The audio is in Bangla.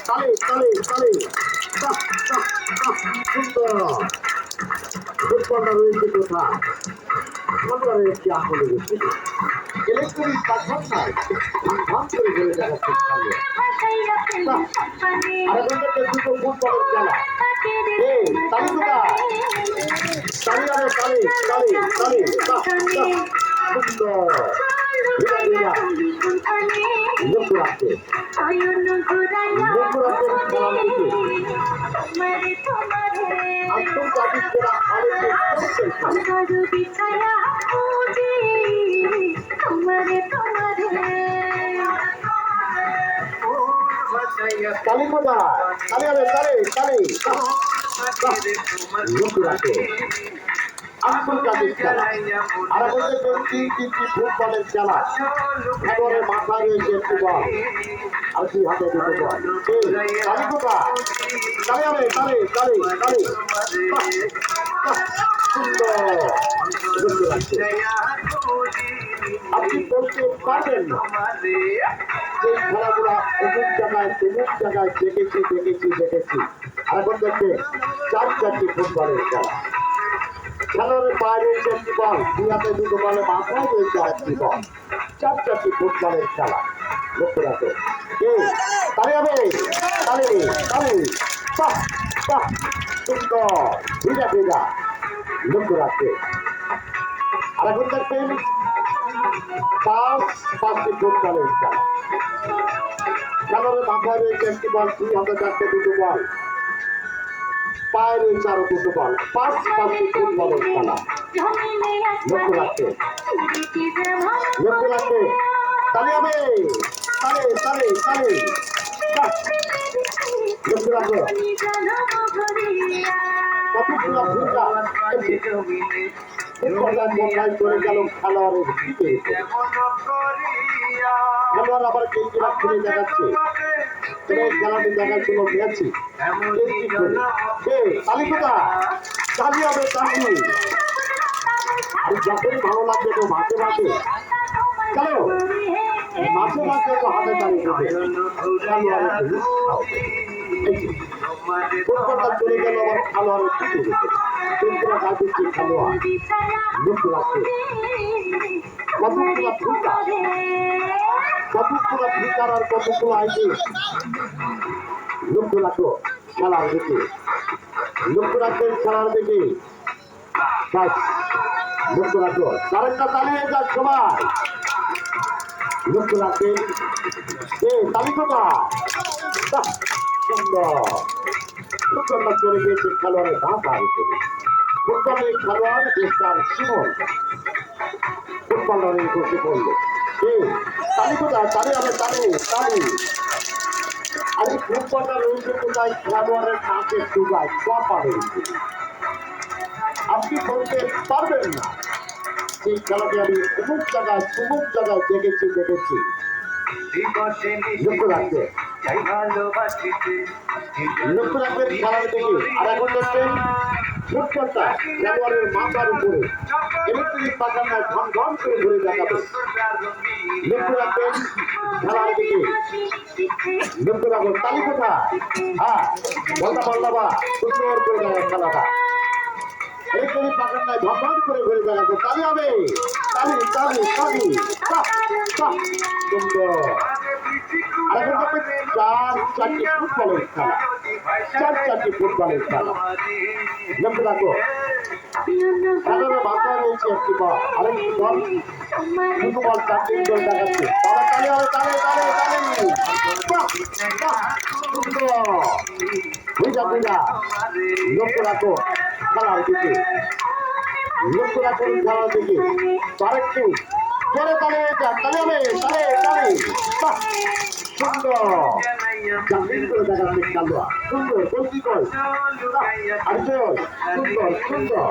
তালে তালে তালে সুন্দর ফুটবলটা রয়েছে কোথায় সুন্দর একটি আসলে ইলেকট্রনিক পাখা নাই ভাগ করে ফেলে দেখাচ্ছে আর দুটো ফুটবলের খেলা এই তালি কোথায় তালি আরে তালি তালি তালি সুন্দর লক্ষ্য রাখতে আন্তর্জাতিক করা তালি কোথায় তালি আরে তালি তালি লক্ষ্য রাখতে আন্তর্জাতিক খেলা আর বলতে তিনটি ফুটবলের খেলা খেলোয়াড়ের মাথায় রয়েছে একটি বল আর দুই হাতে দুটো বল তালি কোথায় তালি আরে তালি তালি তালি সুন্দর আপনি বলতে পারবেন না যে খেলাধুলা অমুক জায়গায় দেখেছি আর এখন দেখবে চারটি ফুটবলের খেলা খেলোয়াড়ের পায়ে রয়েছে একটি বল দুই হাতে দুটো বলে মাথায় রয়েছে একটি বল চারটি ফুটবলের খেলা লক্ষ্য রাখো তালে হবে তালে তালে সুন্দর ভিজা লক্ষ্য রাখবে আর এখন দেখবেন পাঁচটি ফুটবলের খেলা খেলোয়াড়ের মাথায় রয়েছে একটি বল দুই হাতে চারটে দুটো বল পায়ে রয়েছে আরো দুটো বল পাঁচটি ফুটবলের খেলা লক্ষ্য রাখতে তালি হবে তালে তালে তালে লক্ষ্য রাখো কতগুলো ভূমিকা চলে গেল খেলোয়াড়ের দিকে খেলোয়াড় আবার কেজিরা খুলে দেখাচ্ছে খেলাটি দেখার জন্য গেছি তালি কোথায় তালি হবে তালি আর যখনই ভালো লাগবে তো মাঝে চলো মাঝে তো হাতে তালি ফুটবলটা চলে গেল আবার খেলোয়াড়ের দিকে খেলোয়াড় লক্ষ্য রাখছে কতগুলো ফিকার আর কতগুলো আইডি লক্ষ্য রাখো খেলার দিকে লক্ষ্য রাখবেন খেলার দিকে লক্ষ্য রাখো কারেন্টটা চালিয়ে যাক সবাই লক্ষ্য রাখবেন তালি কোথায় সুন্দর ফুটবলটা চলে গিয়েছে খেলোয়াড়ের গা পাড়ি করে ফুটবলের খেলোয়াড় দেশটার শিমল ফুটবলার বসে পড়লো তালি কোথায় তালি হবে তালি তালি আজ ফুটবলটা রয়েছে কোথায় খেলোয়াড়ের নাচের ডুবায় কপা রয়েছে আপনি বলতে পারবেন না সেই খেলাটি আমি অমুক জায়গায় দেখেছি লক্ষ্য রাখবে লক্ষ্য রাখবেন খেলার দিকে আর এখন দেখবেন ফুটবলটা খেলোয়াড়ের মাথার উপরে ইলেকট্রিক পাখানায় ঘন করে ঘুরে দেখাবে লক্ষ্য রাখবেন খেলার দিকে লক্ষ্য রাখবেন তালি কোথায় হ্যাঁ বলতে পারলাম সুন্দর করে দেখার খেলাটা ইলেকট্রিক পাখানায় ঘন করে ঘুরে দেখাবে তালি হবে তালি তালি তালি সুন্দর আর এখন দেখবেন চারটি ফুটবলের খেলা চারটি ফুটবলের খেলা লক্ষ্য রাখো খেলার মাথায় রয়েছে একটি বল আরেকটি বল দুটো বল চারটি গোল দেখাচ্ছে তালে হবে তালে লক্ষ্য রাখো খেলার দিকে লক্ষ্য রাখুন খেলার দিকে আরেকটু জোরে তালে তালে হবে তালে সুন্দর জামিন করে দেখাচ্ছে খেলোয়াড় সুন্দর বলছি কই আর সুন্দর